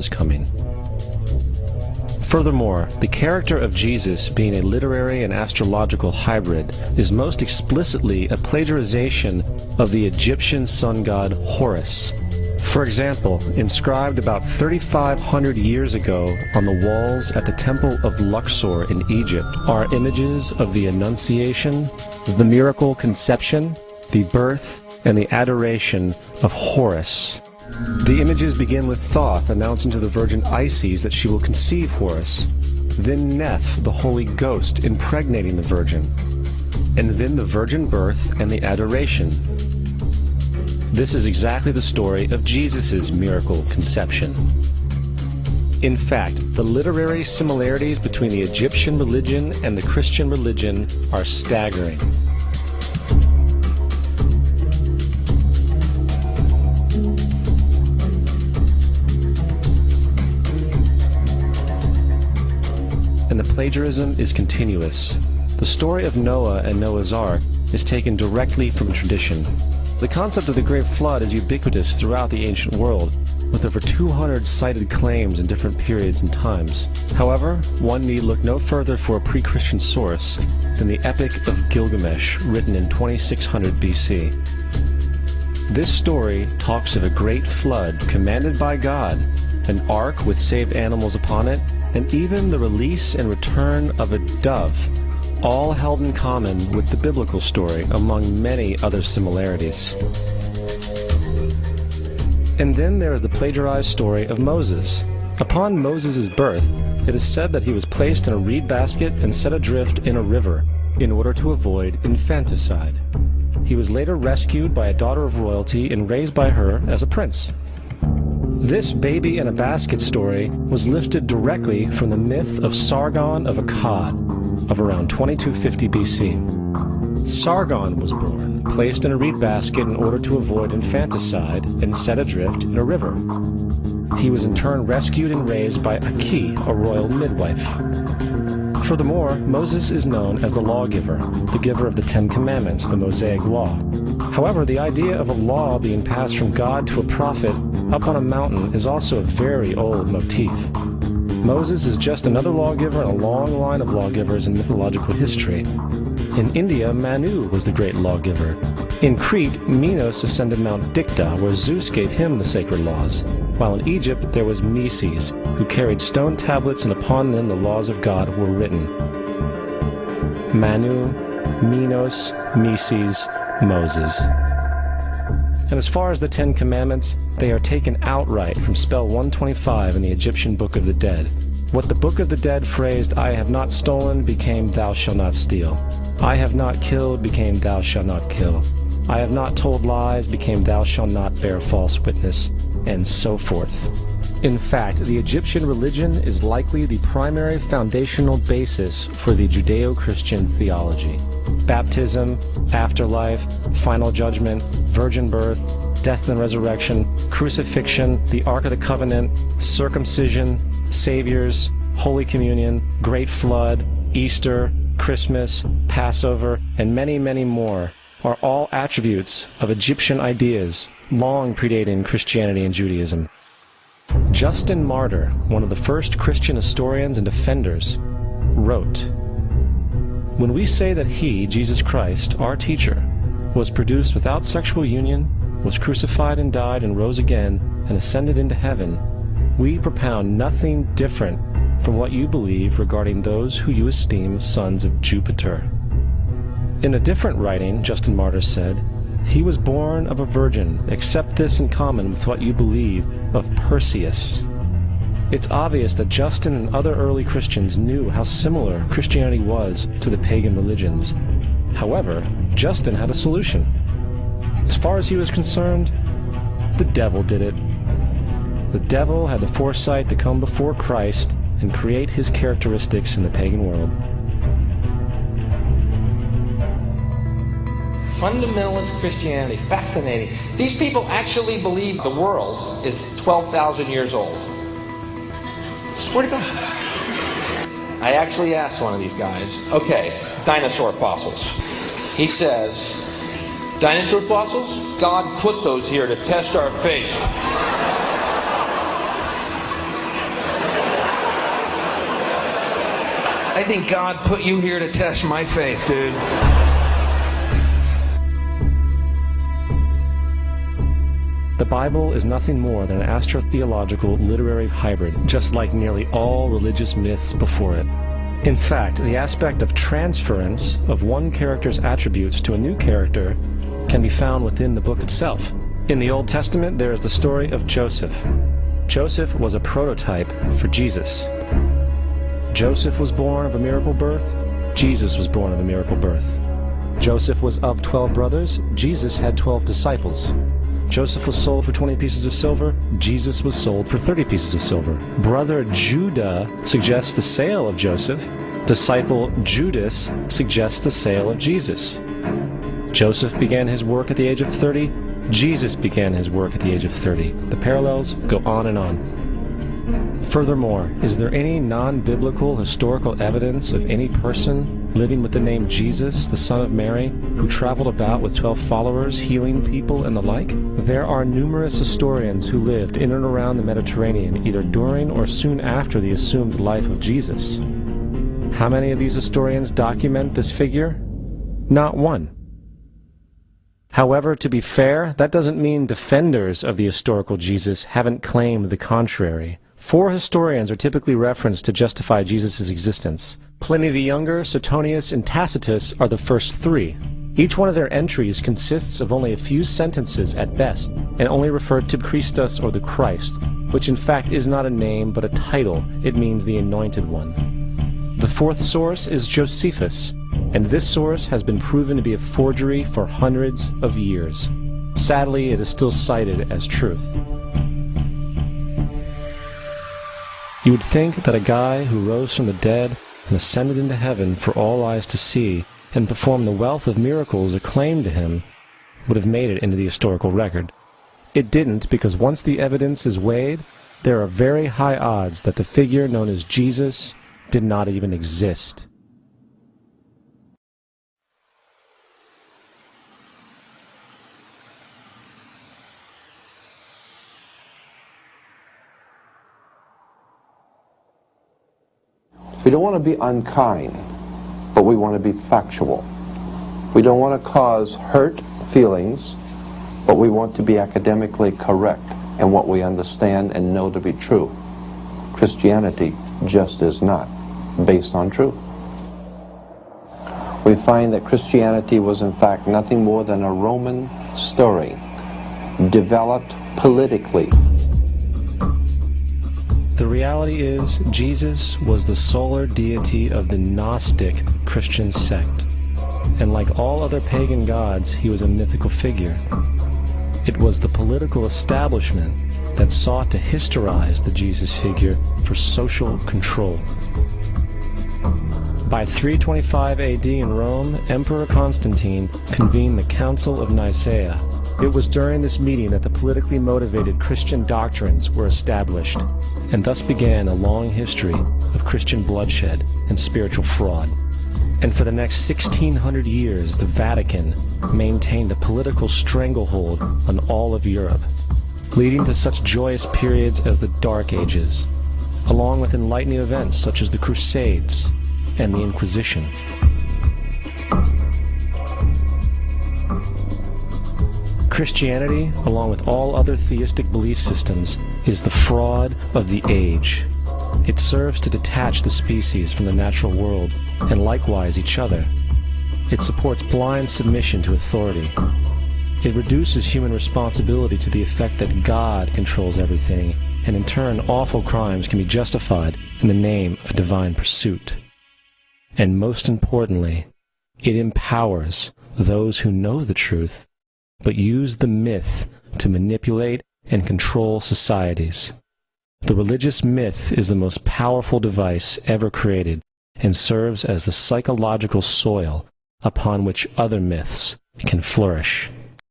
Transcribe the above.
his coming. Furthermore, the character of Jesus being a literary and astrological hybrid is most explicitly a plagiarization of the Egyptian sun god Horus. For example, inscribed about 3,500 years ago on the walls at the Temple of Luxor in Egypt are images of the Annunciation, the miracle conception, the birth, and the adoration of Horus. The images begin with Thoth announcing to the Virgin Isis that she will conceive Horus, then Neph, the Holy Ghost, impregnating the Virgin, and then the virgin birth and the adoration. This is exactly the story of Jesus' miracle conception. In fact, the literary similarities between the Egyptian religion and the Christian religion are staggering. And the plagiarism is continuous. The story of Noah and Noah's Ark is taken directly from tradition. The concept of the Great Flood is ubiquitous throughout the ancient world, with over 200 cited claims in different periods and times. However, one need look no further for a pre-Christian source than the Epic of Gilgamesh, written in 2600 BC. This story talks of a great flood commanded by God, an ark with saved animals upon it, and even the release and return of a dove, all held in common with the biblical story, among many other similarities. And then there is the plagiarized story of Moses. Upon Moses' birth, it is said that he was placed in a reed basket and set adrift in a river in order to avoid infanticide. He was later rescued by a daughter of royalty and raised by her as a prince. This baby in a basket story was lifted directly from the myth of Sargon of Akkad of around 2250 BC. Sargon was born, placed in a reed basket in order to avoid infanticide, and set adrift in a river. He was in turn rescued and raised by Aki, a royal midwife. Furthermore, Moses is known as the lawgiver, the giver of the Ten Commandments, the Mosaic Law. However, the idea of a law being passed from God to a prophet up on a mountain is also a very old motif. Moses is just another lawgiver in a long line of lawgivers in mythological history. In India, Manu was the great lawgiver. In Crete, Minos ascended Mount Dicta, where Zeus gave him the sacred laws, while in Egypt there was Meses, who carried stone tablets and upon them the laws of God were written. Manu, Minos, Meses, Moses. And as far as the Ten Commandments, they are taken outright from spell 125 in the Egyptian Book of the Dead. What the Book of the Dead phrased, "I have not stolen," became "Thou shalt not steal." "I have not killed," became "Thou shalt not kill." "I have not told lies," became "Thou shalt not bear false witness," and so forth. In fact, the Egyptian religion is likely the primary foundational basis for the Judeo-Christian theology. Baptism, afterlife, final judgment, virgin birth, death and resurrection, crucifixion, the Ark of the Covenant, circumcision, saviors, Holy Communion, Great Flood, Easter, Christmas, Passover, and many, many more are all attributes of Egyptian ideas long predating Christianity and Judaism. Justin Martyr, one of the first Christian historians and defenders, wrote, "When we say that he, Jesus Christ, our teacher, was produced without sexual union, was crucified and died and rose again and ascended into heaven, we propound nothing different from what you believe regarding those who you esteem sons of Jupiter." In a different writing, Justin Martyr said, "He was born of a virgin, accept this in common with what you believe of Perseus." It's obvious that Justin and other early Christians knew how similar Christianity was to the pagan religions. However, Justin had a solution. As far as he was concerned, the devil did it. The devil had the foresight to come before Christ and create his characteristics in the pagan world. Fundamentalist Christianity, fascinating. These people actually believe the world is 12,000 years old. Swear to God. I actually asked one of these guys, okay, dinosaur fossils. He says, dinosaur fossils? God put those here to test our faith. I think God put you here to test my faith, dude. The Bible is nothing more than an astrotheological literary hybrid, just like nearly all religious myths before it. In fact, the aspect of transference of one character's attributes to a new character can be found within the book itself. In the Old Testament, there is the story of Joseph. Joseph was a prototype for Jesus. Joseph was born of a miracle birth. Jesus was born of a miracle birth. Joseph was of 12 brothers. Jesus had 12 disciples. Joseph was sold for 20 pieces of silver. Jesus was sold for 30 pieces of silver. Brother Judah suggests the sale of Joseph. Disciple Judas suggests the sale of Jesus. Joseph began his work at the age of 30. Jesus began his work at the age of 30. The parallels go on and on. Furthermore, is there any non-biblical historical evidence of any person living with the name Jesus, the son of Mary, who traveled about with 12 followers, healing people and the like? There are numerous historians who lived in and around the Mediterranean, either during or soon after the assumed life of Jesus. How many of these historians document this figure? Not one. However, to be fair, that doesn't mean defenders of the historical Jesus haven't claimed the contrary. 4 historians are typically referenced to justify Jesus' existence. Pliny the Younger, Suetonius, and Tacitus are the first 3. Each one of their entries consists of only a few sentences at best, and only refer to Christus or the Christ, which in fact is not a name but a title. It means the Anointed One. The 4th source is Josephus, and this source has been proven to be a forgery for hundreds of years. Sadly, it is still cited as truth. You would think that a guy who rose from the dead and ascended into heaven for all eyes to see and performed the wealth of miracles acclaimed to him would have made it into the historical record. It didn't, because once the evidence is weighed, there are very high odds that the figure known as Jesus did not even exist. We don't want to be unkind, but we want to be factual. We don't want to cause hurt feelings, but we want to be academically correct in what we understand and know to be true. Christianity just is not based on truth. We find that Christianity was in fact nothing more than a Roman story, developed politically. The reality is, Jesus was the solar deity of the Gnostic Christian sect, and like all other pagan gods, he was a mythical figure. It was the political establishment that sought to historize the Jesus figure for social control. By 325 AD in Rome, Emperor Constantine convened the Council of Nicaea. It was during this meeting that the politically motivated Christian doctrines were established, and thus began a long history of Christian bloodshed and spiritual fraud. And for the next 1600 years, the Vatican maintained a political stranglehold on all of Europe, leading to such joyous periods as the Dark Ages, along with enlightening events such as the Crusades and the Inquisition. Christianity, along with all other theistic belief systems, is the fraud of the age. It serves to detach the species from the natural world, and likewise each other. It supports blind submission to authority. It reduces human responsibility to the effect that God controls everything, and in turn awful crimes can be justified in the name of a divine pursuit. And most importantly, it empowers those who know the truth but use the myth to manipulate and control societies. The religious myth is the most powerful device ever created and serves as the psychological soil upon which other myths can flourish.